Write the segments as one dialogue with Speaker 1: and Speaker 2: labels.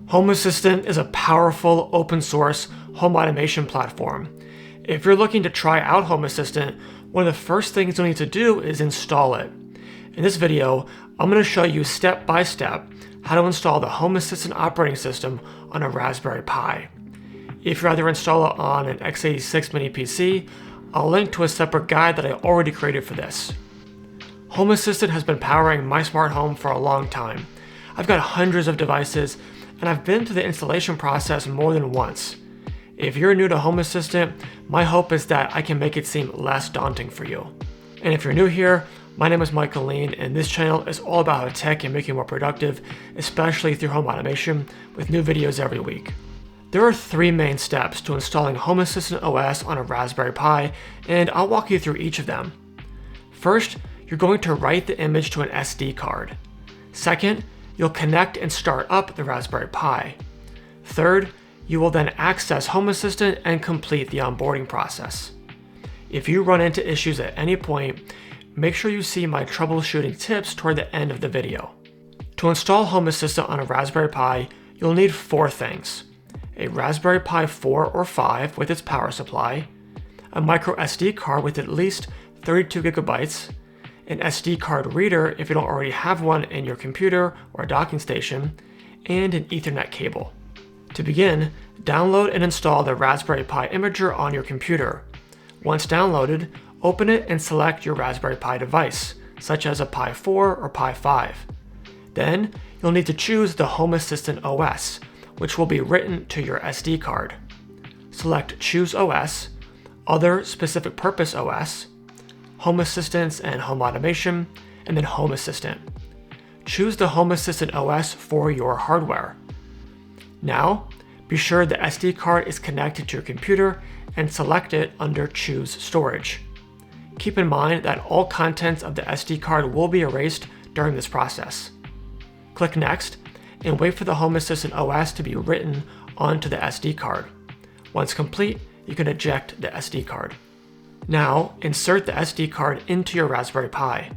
Speaker 1: Home Assistant is a powerful open source home automation platform. If you're looking to try out Home Assistant, one of the first things you'll need to do is install it. In this video, I'm going to show you step by step how to install the Home Assistant operating system on a Raspberry Pi. If you'd rather install it on an x86 mini PC, I'll link to a separate guide that I already created for this. Home Assistant has been powering my smart home for a long time. I've got hundreds of devices, and I've been through the installation process more than once. If you're new to Home Assistant, my hope is that I can make it seem less daunting for you. And if you're new here, my name is Michael Leen, and this channel is all about how tech can make you more productive, especially through home automation, with new videos every week. There are three main steps to installing Home Assistant OS on a Raspberry Pi, and I'll walk you through each of them. First, you're going to write the image to an SD card. Second, you'll connect and start up the Raspberry Pi. Third, you will then access Home Assistant and complete the onboarding process. If you run into issues at any point, make sure you see my troubleshooting tips toward the end of the video. To install Home Assistant on a Raspberry Pi, you'll need four things: a Raspberry Pi 4 or 5 with its power supply, a micro SD card with at least 32 gigabytes, an SD card reader if you don't already have one in your computer or a docking station, and an Ethernet cable. To begin, download and install the Raspberry Pi imager on your computer. Once downloaded, open it and select your Raspberry Pi device, such as a Pi 4 or Pi 5. Then, you'll need to choose the Home Assistant OS, which will be written to your SD card. Select Choose OS, Other Specific Purpose OS, Home Assistants and Home Automation, and then Home Assistant. Choose the Home Assistant OS for your hardware. Now, be sure the SD card is connected to your computer and select it under Choose Storage. Keep in mind that all contents of the SD card will be erased during this process. Click Next and wait for the Home Assistant OS to be written onto the SD card. Once complete, you can eject the SD card. Now, insert the SD card into your Raspberry Pi.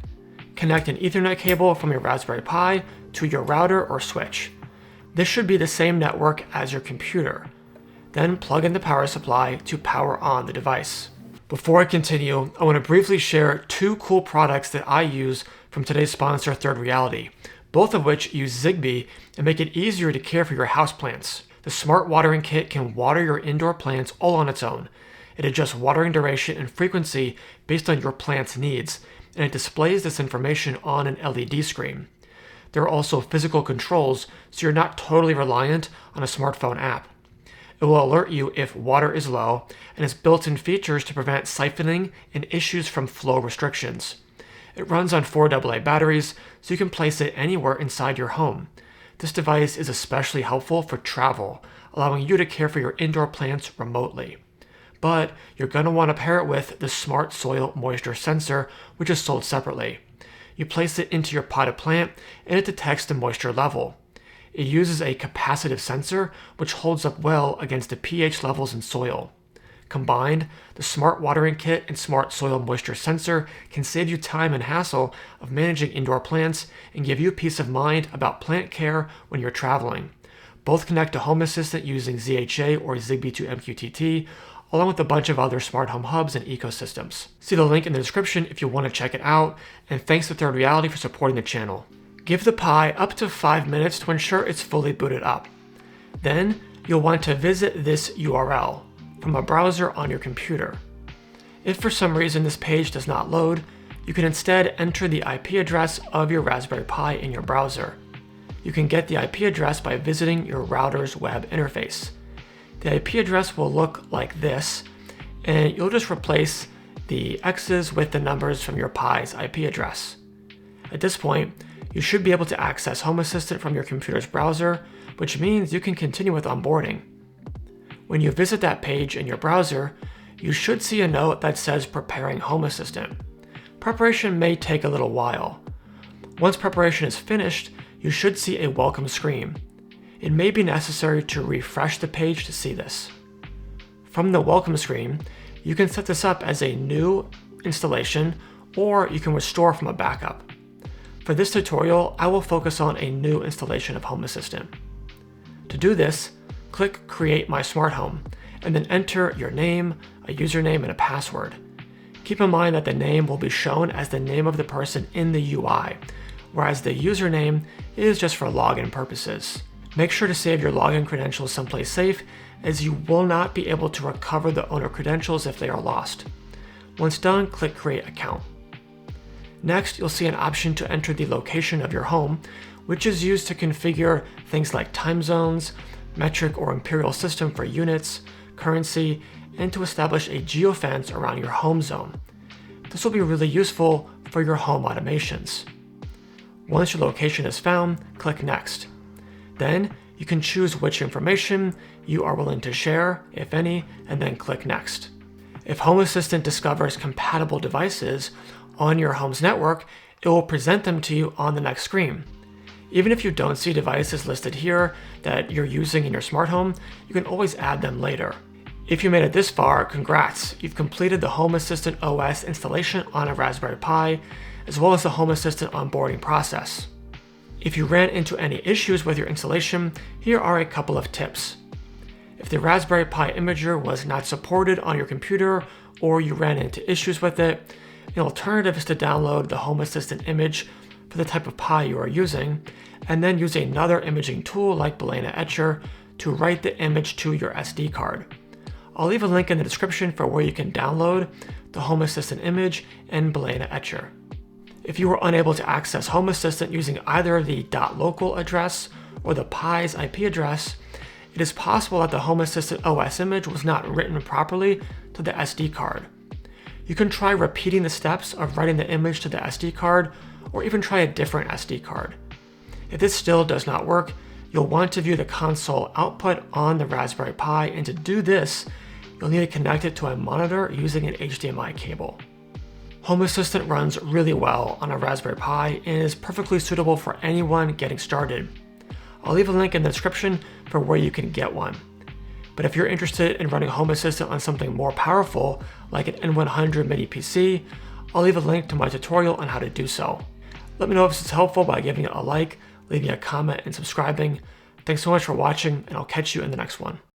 Speaker 1: Connect an Ethernet cable from your Raspberry Pi to your router or switch. This should be the same network as your computer. Then plug in the power supply to power on the device. Before I continue, I want to briefly share two cool products that I use from today's sponsor, ThirdReality, both of which use Zigbee and make it easier to care for your houseplants. The Smart Watering Kit can water your indoor plants all on its own. It adjusts watering duration and frequency based on your plant's needs, and it displays this information on an LED screen. There are also physical controls, so you're not totally reliant on a smartphone app. It will alert you if water is low, and has built-in features to prevent siphoning and issues from flow restrictions. It runs on 4 AA batteries, so you can place it anywhere inside your home. This device is especially helpful for travel, allowing you to care for your indoor plants remotely. But you're going to want to pair it with the Smart Soil Moisture Sensor, which is sold separately. You place it into your potted plant, and it detects the moisture level. It uses a capacitive sensor, which holds up well against the pH levels in soil. Combined, the Smart Watering Kit and Smart Soil Moisture Sensor can save you time and hassle of managing indoor plants and give you peace of mind about plant care when you're traveling. Both connect to Home Assistant using ZHA or Zigbee to MQTT, along with a bunch of other smart home hubs and ecosystems. See the link in the description if you want to check it out, and thanks to ThirdReality for supporting the channel. Give the Pi up to 5 minutes to ensure it's fully booted up. Then, you'll want to visit this URL from a browser on your computer. If for some reason this page does not load, you can instead enter the IP address of your Raspberry Pi in your browser. You can get the IP address by visiting your router's web interface. The IP address will look like this, and you'll just replace the X's with the numbers from your Pi's IP address. At this point, you should be able to access Home Assistant from your computer's browser, which means you can continue with onboarding. When you visit that page in your browser, you should see a note that says Preparing Home Assistant. Preparation may take a little while. Once preparation is finished, you should see a welcome screen. It may be necessary to refresh the page to see this. From the welcome screen, you can set this up as a new installation, or you can restore from a backup. For this tutorial, I will focus on a new installation of Home Assistant. To do this, click Create My Smart Home, and then enter your name, a username, and a password. Keep in mind that the name will be shown as the name of the person in the UI, whereas the username is just for login purposes. Make sure to save your login credentials someplace safe, as you will not be able to recover the owner credentials if they are lost. Once done, click Create Account. Next, you'll see an option to enter the location of your home, which is used to configure things like time zones, metric or imperial system for units, currency, and to establish a geofence around your home zone. This will be really useful for your home automations. Once your location is found, click Next. Then you can choose which information you are willing to share, if any, and then click Next. If Home Assistant discovers compatible devices on your home's network, it will present them to you on the next screen. Even if you don't see devices listed here that you're using in your smart home, you can always add them later. If you made it this far, congrats! You've completed the Home Assistant OS installation on a Raspberry Pi, as well as the Home Assistant onboarding process. If you ran into any issues with your installation, here are a couple of tips. If the Raspberry Pi imager was not supported on your computer, or you ran into issues with it, an alternative is to download the Home Assistant image for the type of Pi you are using, and then use another imaging tool like Balena Etcher to write the image to your SD card. I'll leave a link in the description for where you can download the Home Assistant image and Balena Etcher. If you were unable to access Home Assistant using either the .local address or the Pi's IP address, it is possible that the Home Assistant OS image was not written properly to the SD card. You can try repeating the steps of writing the image to the SD card, or even try a different SD card. If this still does not work, you'll want to view the console output on the Raspberry Pi, and to do this, you'll need to connect it to a monitor using an HDMI cable. Home Assistant runs really well on a Raspberry Pi and is perfectly suitable for anyone getting started. I'll leave a link in the description for where you can get one. But if you're interested in running Home Assistant on something more powerful, like an N100 mini PC, I'll leave a link to my tutorial on how to do so. Let me know if this is helpful by giving it a like, leaving a comment, and subscribing. Thanks so much for watching, and I'll catch you in the next one.